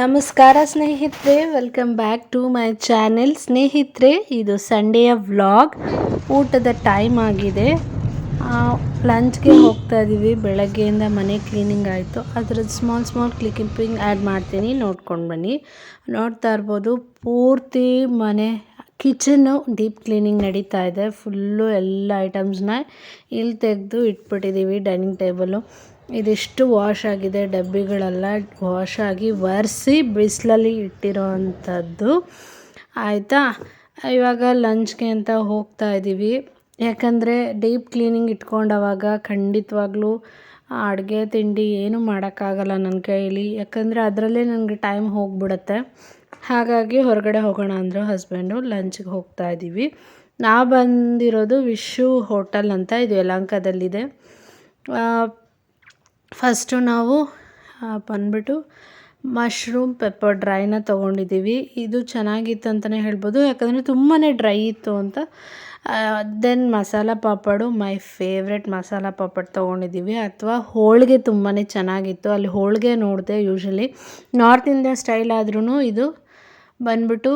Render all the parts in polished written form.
ನಮಸ್ಕಾರ ಸ್ನೇಹಿತರೆ, welcome back to my channel. ಸ್ನೇಹಿತರೆ, ಇದು ಸಂಡೆಯ ವ್ಲಾಗ್. ಊಟದ ಟೈಮ್ ಆಗಿದೆ. ಲಂಚ್ಗೆ ಹೋಗ್ತಾ ಇದ್ದೀವಿ. ಬೆಳಗ್ಗೆಯಿಂದ ಮನೆ ಕ್ಲೀನಿಂಗ್ ಆಯಿತು. ಅದರದ್ದು ಸ್ಮಾಲ್ ಕ್ಲಿಪ್ಪಿಂಗ್ ಆ್ಯಡ್ ಮಾಡ್ತೀನಿ, ನೋಡ್ಕೊಂಡು ಬನ್ನಿ. ನೋಡ್ತಾ ಇರ್ಬೋದು, ಪೂರ್ತಿ ಮನೆ ಕಿಚನ್ನು ಡೀಪ್ ಕ್ಲೀನಿಂಗ್ ನಡೀತಾ ಇದೆ. ಫುಲ್ಲು ಎಲ್ಲ ಐಟಮ್ಸ್ನ ಇಲ್ಲಿ ತೆಗೆದು ಇಟ್ಬಿಟ್ಟಿದ್ದೀವಿ. ಡೈನಿಂಗ್ ಟೇಬಲು ಇದಿಷ್ಟು ವಾಶ್ ಆಗಿದೆ. ಡಬ್ಬಿಗಳೆಲ್ಲ ವಾಶ್ ಆಗಿ ಒರೆಸಿ ಬಿಸಿಲಲ್ಲಿ ಇಟ್ಟಿರೋ ಅಂಥದ್ದು ಆಯಿತಾ. ಇವಾಗ ಲಂಚ್ಗೆ ಅಂತ ಹೋಗ್ತಾ ಇದ್ದೀವಿ. ಯಾಕಂದರೆ ಡೀಪ್ ಕ್ಲೀನಿಂಗ್ ಇಟ್ಕೊಂಡವಾಗ ಖಂಡಿತವಾಗ್ಲೂ ಅಡುಗೆ ತಿಂಡಿ ಏನೂ ಮಾಡೋಕ್ಕಾಗಲ್ಲ ನನ್ನ ಕೈಯಲ್ಲಿ. ಯಾಕಂದರೆ ಅದರಲ್ಲೇ ನನಗೆ ಟೈಮ್ ಹೋಗಿಬಿಡುತ್ತೆ. ಹಾಗಾಗಿ ಹೊರಗಡೆ ಹೋಗೋಣ ಅಂದರು ಹಸ್ಬೆಂಡು. ಲಂಚ್ಗೆ ಹೋಗ್ತಾ ಇದ್ದೀವಿ. ನಾವು ಬಂದಿರೋದು ವಿಶು ಹೋಟೆಲ್ ಅಂತ, ಇದು ಯಲಹಂಕದಲ್ಲಿದೆ. ಫಸ್ಟು ನಾವು ಬಂದ್ಬಿಟ್ಟು ಮಶ್ರೂಮ್ ಪೆಪ್ಪರ್ ಡ್ರೈನ ತೊಗೊಂಡಿದ್ದೀವಿ. ಇದು ಚೆನ್ನಾಗಿತ್ತು ಅಂತಲೇ ಹೇಳ್ಬೋದು, ಯಾಕಂದರೆ ತುಂಬಾ ಡ್ರೈ ಇತ್ತು ಅಂತ. Then masala papad, my favourite masala papad ತೊಗೊಂಡಿದ್ದೀವಿ. ಅಥವಾ ಹೋಳಿಗೆ ತುಂಬಾ ಚೆನ್ನಾಗಿತ್ತು. ಅಲ್ಲಿ ಹೋಳಿಗೆ ನೋಡಿದೆ. ಯೂಶ್ವಲಿ ನಾರ್ತ್ ಇಂಡಿಯಾ ಸ್ಟೈಲ್ ಆದ್ರೂ ಇದು ಬಂದ್ಬಿಟ್ಟು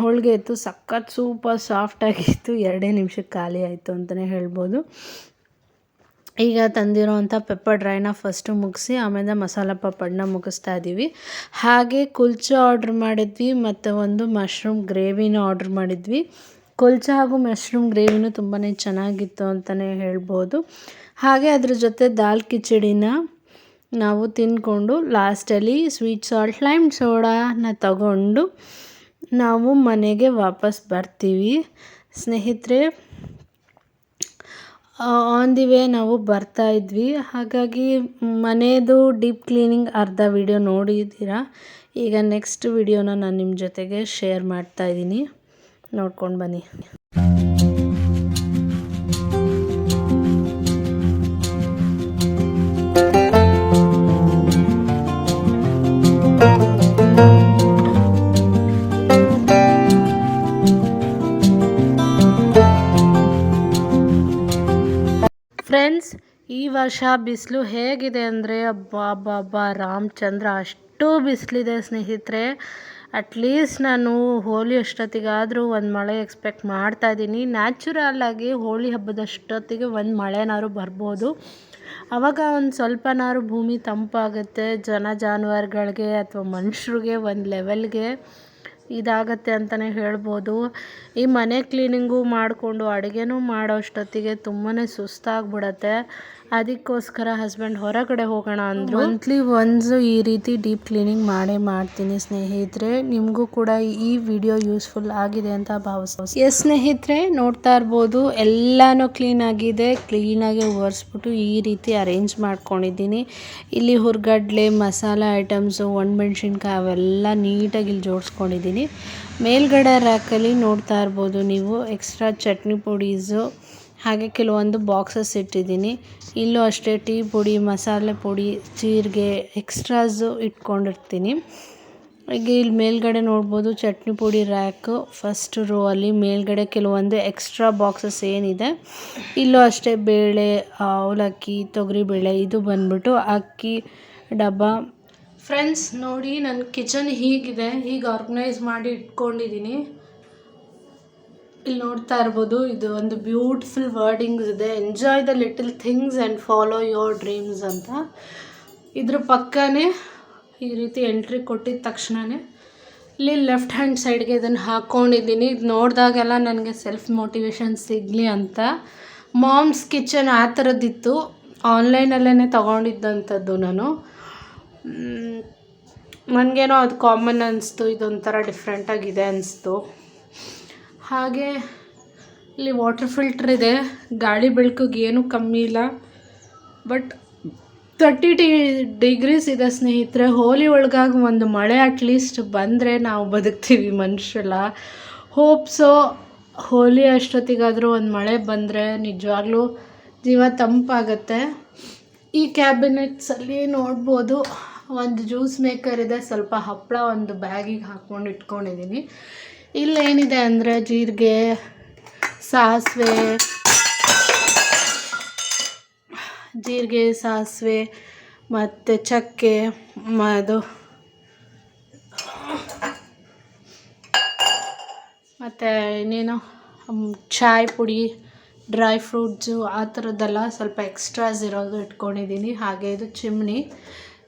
ಹೋಳಿಗೆ ಇತ್ತು. ಸಖತ್ ಸೂಪರ್ ಸಾಫ್ಟಾಗಿತ್ತು. 2 ನಿಮಿಷಕ್ಕೆ ಖಾಲಿ ಆಯಿತು ಅಂತಲೇ ಹೇಳ್ಬೋದು. ಈಗ ತಂದಿರೋವಂಥ ಪೆಪ್ಪರ್ ಡ್ರೈನ ಫಸ್ಟು ಮುಗಿಸಿ ಆಮೇಲೆ ಮಸಾಲ ಪಾಪಡನ್ನ ಮುಗಿಸ್ತಾ ಇದ್ದೀವಿ. ಹಾಗೆ ಕುಲ್ಚಾ ಆರ್ಡ್ರ್ ಮಾಡಿದ್ವಿ ಮತ್ತು ಒಂದು ಮಶ್ರೂಮ್ ಗ್ರೇವಿನ ಆರ್ಡ್ರ್ ಮಾಡಿದ್ವಿ. ಕುಲ್ಚಾ ಹಾಗೂ ಮಶ್ರೂಮ್ ಗ್ರೇವಿನೂ ತುಂಬಾ ಚೆನ್ನಾಗಿತ್ತು ಅಂತಲೇ ಹೇಳ್ಬೋದು. ಹಾಗೆ ಅದ್ರ ಜೊತೆ ದಾಲ್ ಕಿಚಡಿನ ನಾವು ತಿಂದ್ಕೊಂಡು ಲಾಸ್ಟಲ್ಲಿ ಸ್ವೀಟ್ ಸಾಲ್ಟ್ ಲೈಮ್ ಸೋಡಾನ ತಗೊಂಡು ನಾವು ಮನೆಗೆ ವಾಪಸ್ ಬರ್ತೀವಿ. ಸ್ನೇಹಿತರೆ, ಆನ್ ದಿ ವೇ ನಾವು ಬರ್ತಾ ಇದ್ವಿ. ಹಾಗಾಗಿ ಮನೆಯದು ಡೀಪ್ ಕ್ಲೀನಿಂಗ್ ಅರ್ಧ ವಿಡಿಯೋ ನೋಡಿದ್ದೀರಾ. ಈಗ ನೆಕ್ಸ್ಟ್ ವಿಡಿಯೋನ ನಾನು ನಿಮ್ಮ ಜೊತೆಗೆ ಶೇರ್ ಮಾಡ್ತಾ ಇದ್ದೀನಿ, ನೋಡ್ಕೊಂಡು ಬನ್ನಿ. ಫ್ರೆಂಡ್ಸ್, ಈ ವರ್ಷ ಬಿಸಿಲು ಹೇಗಿದೆ ಅಂದರೆ ಅಬ್ಬಾ ರಾಮಚಂದ್ರ, ಅಷ್ಟು ಬಿಸಿಲಿದೆ ಸ್ನೇಹಿತರೆ. ಅಟ್ಲೀಸ್ಟ್ ನಾನು ಹೋಳಿ ಅಷ್ಟೊತ್ತಿಗಾದರೂ ಒಂದು ಮಳೆ ಎಕ್ಸ್ಪೆಕ್ಟ್ ಮಾಡ್ತಾಯಿದ್ದೀನಿ. ನ್ಯಾಚುರಲ್ಲಾಗಿ ಹೋಳಿ ಹಬ್ಬದಷ್ಟೊತ್ತಿಗೆ ಒಂದು ಮಳೆನಾದ್ರು ಬರ್ಬೋದು. ಆವಾಗ ಒಂದು ಸ್ವಲ್ಪನಾದ್ರು ಭೂಮಿ ತಂಪಾಗುತ್ತೆ. ಜಾನುವಾರುಗಳಿಗೆ ಅಥವಾ ಮನುಷ್ಯರಿಗೆ ಒಂದು ಲೆವೆಲ್ಗೆ ಇದಾಗತ್ತೆ ಅಂತಲೇ ಹೇಳ್ಬೋದು. ಈ ಮನೆ ಕ್ಲೀನಿಂಗು ಮಾಡಿಕೊಂಡು ಅಡುಗೆನೂ ಮಾಡೋ ಅಷ್ಟೊತ್ತಿಗೆ ತುಂಬಾ ಸುಸ್ತಾಗ್ಬಿಡತ್ತೆ. ಅದಕ್ಕೋಸ್ಕರ ಹಸ್ಬೆಂಡ್ ಹೊರಗಡೆ ಹೋಗೋಣ ಅಂದರು. ಮಂತ್ಲಿ ಒನ್ಸ್ ಈ ರೀತಿ ಡೀಪ್ ಕ್ಲೀನಿಂಗ್ ಮಾಡ್ತೀನಿ ಸ್ನೇಹಿತರೆ. ನಿಮಗೂ ಕೂಡ ಈ ವಿಡಿಯೋ ಯೂಸ್ಫುಲ್ ಆಗಿದೆ ಅಂತ ಭಾವಿಸ್ತೀನಿ. ಎಸ್ ಸ್ನೇಹಿತರೆ, ನೋಡ್ತಾ ಇರ್ಬೋದು, ಎಲ್ಲನೂ ಕ್ಲೀನಾಗಿದೆ. ಕ್ಲೀನಾಗಿ ಒರೆಸ್ಬಿಟ್ಟು ಈ ರೀತಿ ಅರೇಂಜ್ ಮಾಡ್ಕೊಂಡಿದ್ದೀನಿ. ಇಲ್ಲಿ ಹುರ್ಗಡ್ಲೆ, ಮಸಾಲ ಐಟಮ್ಸು, ಒಣಮೆಣ್ಸಿನ್ಕಾಯಿ ಅವೆಲ್ಲ ನೀಟಾಗಿ ಇಲ್ಲಿ ಜೋಡಿಸ್ಕೊಂಡಿದ್ದೀನಿ. ಮೇಲ್ಗಡೆ ರ್ಯಾಕಲ್ಲಿ ನೋಡ್ತಾ ಇರ್ಬೋದು ನೀವು, ಎಕ್ಸ್ಟ್ರಾ ಚಟ್ನಿ ಪುಡೀಸು ಹಾಗೆ ಕೆಲವೊಂದು ಬಾಕ್ಸಸ್ ಇಟ್ಟಿದ್ದೀನಿ. ಇಲ್ಲೂ ಅಷ್ಟೇ ಟೀ ಪುಡಿ, ಮಸಾಲೆ ಪುಡಿ, ಜೀರಿಗೆ ಎಕ್ಸ್ಟ್ರಾಸು ಇಟ್ಕೊಂಡಿರ್ತೀನಿ. ಈಗ ಇಲ್ಲಿ ಮೇಲ್ಗಡೆ ನೋಡ್ಬೋದು ಚಟ್ನಿ ಪುಡಿ ರ್ಯಾಕು ಫಸ್ಟ್ ರೋ ಅಲ್ಲಿ ಮೇಲ್ಗಡೆ ಕೆಲವೊಂದು ಎಕ್ಸ್ಟ್ರಾ ಬಾಕ್ಸಸ್ ಏನಿದೆ. ಇಲ್ಲೂ ಅಷ್ಟೇ ಬೇಳೆ, ಅವಲಕ್ಕಿ, ತೊಗರಿಬೇಳೆ, ಇದು ಬಂದ್ಬಿಟ್ಟು ಅಕ್ಕಿ ಡಬ್ಬ. ಫ್ರೆಂಡ್ಸ್ ನೋಡಿ, ನನ್ನ ಕಿಚನ್ ಹೀಗಿದೆ. ಹೀಗೆ ಆರ್ಗನೈಸ್ ಮಾಡಿ ಇಟ್ಕೊಂಡಿದ್ದೀನಿ. ಇಲ್ಲಿ ನೋಡ್ತಾ ಇರ್ಬೋದು, ಇದು ಒಂದು ಬ್ಯೂಟಿಫುಲ್ ವರ್ಡಿಂಗ್ಸ್ ಇದೆ, enjoy the little things and follow your dreams ಅಂತ. ಇದ್ರ ಪಕ್ಕನೇ ಈ ರೀತಿ ಎಂಟ್ರಿ ಕೊಟ್ಟಿದ ತಕ್ಷಣವೇ ಇಲ್ಲಿ ಲೆಫ್ಟ್ ಹ್ಯಾಂಡ್ ಸೈಡ್ಗೆ ಇದನ್ನು ಹಾಕ್ಕೊಂಡಿದ್ದೀನಿ. ಇದು ನೋಡಿದಾಗೆಲ್ಲ ನನಗೆ ಸೆಲ್ಫ್ ಮೋಟಿವೇಶನ್ ಸಿಗಲಿ ಅಂತ. ಮಾಮ್ಸ್ ಕಿಚನ್ ಆ ಥರದ್ದಿತ್ತು. ಆನ್ಲೈನಲ್ಲೇ ತೊಗೊಂಡಿದ್ದಂಥದ್ದು ನಾನು. ನನಗೇನೋ ಅದು ಕಾಮನ್ ಅನ್ನಿಸ್ತು, ಇದೊಂಥರ ಡಿಫ್ರೆಂಟಾಗಿದೆ ಅನ್ನಿಸ್ತು. ಹಾಗೆ ಇಲ್ಲಿ ವಾಟರ್ ಫಿಲ್ಟ್ರ್ ಇದೆ. ಗಾಳಿ ಬೆಳಕಿಗೆ ಏನೂ ಕಮ್ಮಿ ಇಲ್ಲ. ಬಟ್ 30 ಡಿಗ್ರೀಸ್ ಇದೆ ಸ್ನೇಹಿತರೆ. ಹೋಲಿ ಒಳಗಾಗಿ ಒಂದು ಮಳೆ ಅಟ್ಲೀಸ್ಟ್ ಬಂದರೆ ನಾವು ಬದುಕ್ತೀವಿ ಮನುಷ್ಯಲ್ಲ. ಹೋಪ್ಸೋ ಹೋಲಿ ಅಷ್ಟೊತ್ತಿಗಾದರೂ ಒಂದು ಮಳೆ ಬಂದರೆ ನಿಜವಾಗ್ಲೂ ಜೀವ ತಂಪಾಗತ್ತೆ. ಈ ಕ್ಯಾಬಿನೆಟ್ಸಲ್ಲಿ ನೋಡ್ಬೋದು, ಒಂದು ಜ್ಯೂಸ್ ಮೇಕರ್ ಇದೆ, ಸ್ವಲ್ಪ ಹಪ್ಪಳ ಒಂದು ಬ್ಯಾಗಿಗೆ ಹಾಕ್ಕೊಂಡು ಇಟ್ಕೊಂಡಿದ್ದೀನಿ. ಇಲ್ಲೇನಿದೆ ಅಂದರೆ ಜೀರಿಗೆ, ಸಾಸಿವೆ ಮತ್ತು ಚಕ್ಕೆ, ಅದು ಮತ್ತು ಇನ್ನೇನು ಚಾಯ್ ಪುಡಿ, ಡ್ರೈ ಫ್ರೂಟ್ಸು ಆ ಥರದ್ದೆಲ್ಲ ಸ್ವಲ್ಪ ಎಕ್ಸ್ಟ್ರಾಸ್ ಇರೋದು ಇಟ್ಕೊಂಡಿದ್ದೀನಿ. ಹಾಗೆ ಇದು ಚಿಮ್ನಿ.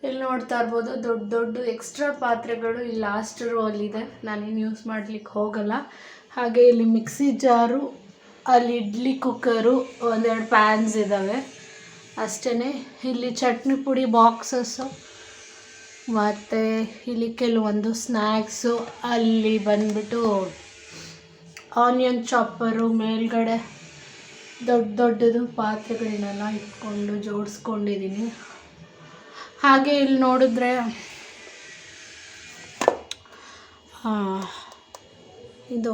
ಇಲ್ಲಿ ನೋಡ್ತಾ ಇರ್ಬೋದು ದೊಡ್ಡ ದೊಡ್ಡ ಎಕ್ಸ್ಟ್ರಾ ಪಾತ್ರೆಗಳು ಇಲ್ಲಿ ಲಾಸ್ಟ್ ರೋ ಅಲ್ಲಿದೆ, ನಾನೇನು ಯೂಸ್ ಮಾಡಲಿಕ್ಕೆ ಹೋಗಲ್ಲ. ಹಾಗೆ ಇಲ್ಲಿ ಮಿಕ್ಸಿ ಜಾರು, ಅಲ್ಲಿ ಇಡ್ಲಿ ಕುಕ್ಕರು, ಒಂದೆರಡು ಪ್ಯಾನ್ಸ್ ಇದ್ದಾವೆ ಅಷ್ಟೇ. ಇಲ್ಲಿ ಚಟ್ನಿ ಪುಡಿ ಬಾಕ್ಸಸ್ಸು, ಮತ್ತು ಇಲ್ಲಿ ಕೆಲವೊಂದು ಸ್ನ್ಯಾಕ್ಸು, ಅಲ್ಲಿ ಬಂದ್ಬಿಟ್ಟು ಆನಿಯನ್ ಚಾಪರು, ಮೇಲ್ಗಡೆ ದೊಡ್ಡ ದೊಡ್ಡದು ಪಾತ್ರೆಗಳನ್ನೆಲ್ಲ ಇಟ್ಕೊಂಡು ಜೋಡಿಸ್ಕೊಂಡಿದ್ದೀನಿ. ಹಾಗೆ ಇಲ್ಲಿ ನೋಡಿದ್ರೆ ಇದು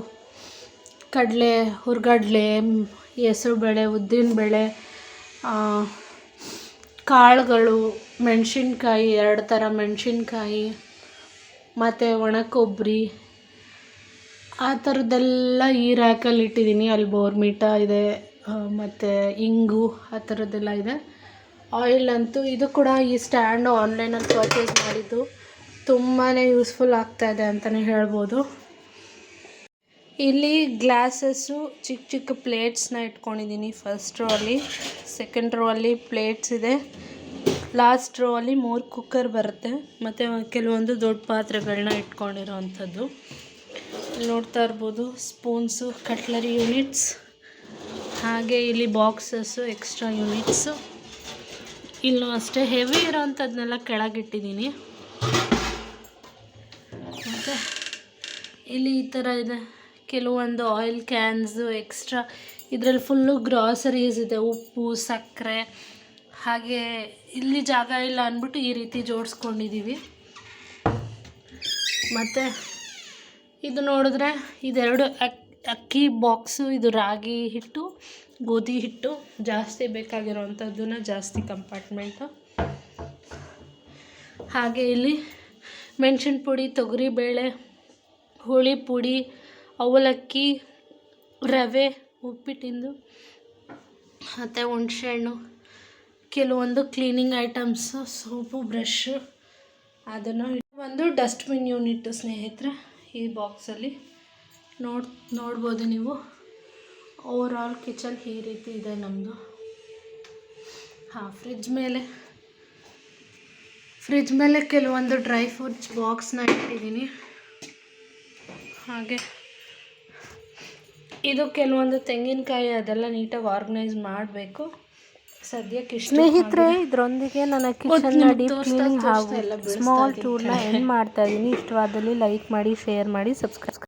ಕಡಲೆ, ಹುರ್ಗಡ್ಲೆ, ಹೆಸರುಬೇಳೆ, ಉದ್ದಿನಬೇಳೆ, ಕಾಳುಗಳು, ಮೆಣಸಿನ್ಕಾಯಿ, 2 ಥರ ಮೆಣಸಿನ್ಕಾಯಿ, ಮತ್ತು ಒಣ ಕೊಬ್ಬರಿ, ಆ ಥರದ್ದೆಲ್ಲ ಈ ರ್ಯಾಕಲ್ಲಿ ಇಟ್ಟಿದ್ದೀನಿ. ಅಲ್ಲಿ ಬೋರ್ಮಿಟಾ ಇದೆ, ಮತ್ತು ಇಂಗು ಆ ಥರದ್ದೆಲ್ಲ ಇದೆ. ಆಯಿಲ್ ಅಂತೂ ಇದು ಕೂಡ ಈ ಸ್ಟ್ಯಾಂಡು ಆನ್ಲೈನಲ್ಲಿ ಪರ್ಚೇಸ್ ಮಾಡಿದ್ದು, ತುಂಬಾ ಯೂಸ್ಫುಲ್ ಆಗ್ತಾಯಿದೆ ಅಂತಲೇ ಹೇಳ್ಬೋದು. ಇಲ್ಲಿ ಗ್ಲಾಸಸ್ಸು, ಚಿಕ್ಕ ಚಿಕ್ಕ ಪ್ಲೇಟ್ಸ್ನ ಇಟ್ಕೊಂಡಿದ್ದೀನಿ. ಫಸ್ಟ್ ರೋ ಅಲ್ಲಿ, ಸೆಕೆಂಡ್ ರೋ ಅಲ್ಲಿ ಪ್ಲೇಟ್ಸ್ ಇದೆ, ಲಾಸ್ಟ್ ರೋ ಅಲ್ಲಿ 3 ಕುಕ್ಕರ್ ಬರುತ್ತೆ, ಮತ್ತು ಕೆಲವೊಂದು ದೊಡ್ಡ ಪಾತ್ರೆಗಳನ್ನ ಇಟ್ಕೊಂಡಿರೋ ಅಂಥದ್ದು. ಇಲ್ಲಿ ನೋಡ್ತಾ ಇರ್ಬೋದು ಸ್ಪೂನ್ಸು, ಕಟ್ಲರಿ ಯೂನಿಟ್ಸ್, ಹಾಗೆ ಇಲ್ಲಿ ಬಾಕ್ಸಸ್ಸು, ಎಕ್ಸ್ಟ್ರಾ ಯೂನಿಟ್ಸು. ಇಲ್ಲೂ ಅಷ್ಟೇ ಹೆವಿ ಇರೋವಂಥದ್ದನ್ನೆಲ್ಲ ಕೆಳಗಿಟ್ಟಿದ್ದೀನಿ. ಮತ್ತು ಇಲ್ಲಿ ಈ ಥರ ಇದೆ, ಕೆಲವೊಂದು ಆಯಿಲ್ ಕ್ಯಾನ್ಸು ಎಕ್ಸ್ಟ್ರಾ. ಇದರಲ್ಲಿ ಫುಲ್ಲು ಗ್ರಾಸರೀಸ್ ಇದೆ, ಉಪ್ಪು, ಸಕ್ಕರೆ. ಹಾಗೆ ಇಲ್ಲಿ ಜಾಗ ಇಲ್ಲ ಅಂದ್ಬಿಟ್ಟು ಈ ರೀತಿ ಜೋಡಿಸ್ಕೊಂಡಿದ್ದೀವಿ. ಮತ್ತು ಇದು ನೋಡಿದ್ರೆ ಇದೆರಡು ಅಕ್ಕಿ ಬಾಕ್ಸು, ಇದು ರಾಗಿ ಹಿಟ್ಟು, ಗೋಧಿ ಹಿಟ್ಟು, ಜಾಸ್ತಿ ಬೇಕಾಗಿರೋವಂಥದ್ದನ್ನ ಜಾಸ್ತಿ ಕಂಪಾರ್ಟ್ಮೆಂಟು. ಹಾಗೆ ಇಲ್ಲಿ ಮೆಣಸಿನ ಪುಡಿ, ತೊಗರಿಬೇಳೆ, ಹುಳಿ ಪುಡಿ, ಅವಲಕ್ಕಿ, ರವೆ, ಉಪ್ಪಿಟ್ಟಿಂದು, ಮತ್ತು ಹುಣಸೆಹಣ್ಣು, ಕೆಲವೊಂದು ಕ್ಲೀನಿಂಗ್ ಐಟಮ್ಸು, ಸೋಪು, ಬ್ರಷು, ಅದನ್ನು ಒಂದು ಡಸ್ಟ್ಬಿನ್ ಯೂನಿಟ್ಟು ಸ್ನೇಹಿತರೆ. ಈ ಬಾಕ್ಸಲ್ಲಿ ನೋಡ್ಬೋದು ನೀವು. ಓವರಾಲ್ ಕಿಚನ್ ಈ ರೀತಿ ಇದೆ ನಮ್ಮದು. ಫ್ರಿಜ್ ಮೇಲೆ ಕೆಲವೊಂದು ಡ್ರೈ ಫ್ರೂಟ್ಸ್ ಬಾಕ್ಸ್ನ ಇಟ್ಟಿದ್ದೀನಿ. ಹಾಗೆ ಇದು ಕೆಲವೊಂದು ತೆಂಗಿನಕಾಯಿ, ಅದೆಲ್ಲ ನೀಟಾಗಿ ಆರ್ಗನೈಸ್ ಮಾಡಬೇಕು. ಸದ್ಯಕ್ಕೆ ಸ್ನೇಹಿತರೆ, ಇದರೊಂದಿಗೆ ನನ್ನ ಕಿಚನ್ನ ಡೀಪ್ ಕ್ಲೀನಿಂಗ್ ಹಾಗೂ ಸ್ಮಾಲ್ ಟೂರ್ನ ಎಂಡ್ ಮಾಡ್ತಾ ಇದ್ದೀನಿ. ಇಷ್ಟವಾದಲ್ಲಿ ಲೈಕ್ ಮಾಡಿ, ಶೇರ್ ಮಾಡಿ, ಸಬ್ಸ್ಕ್ರೈಬ್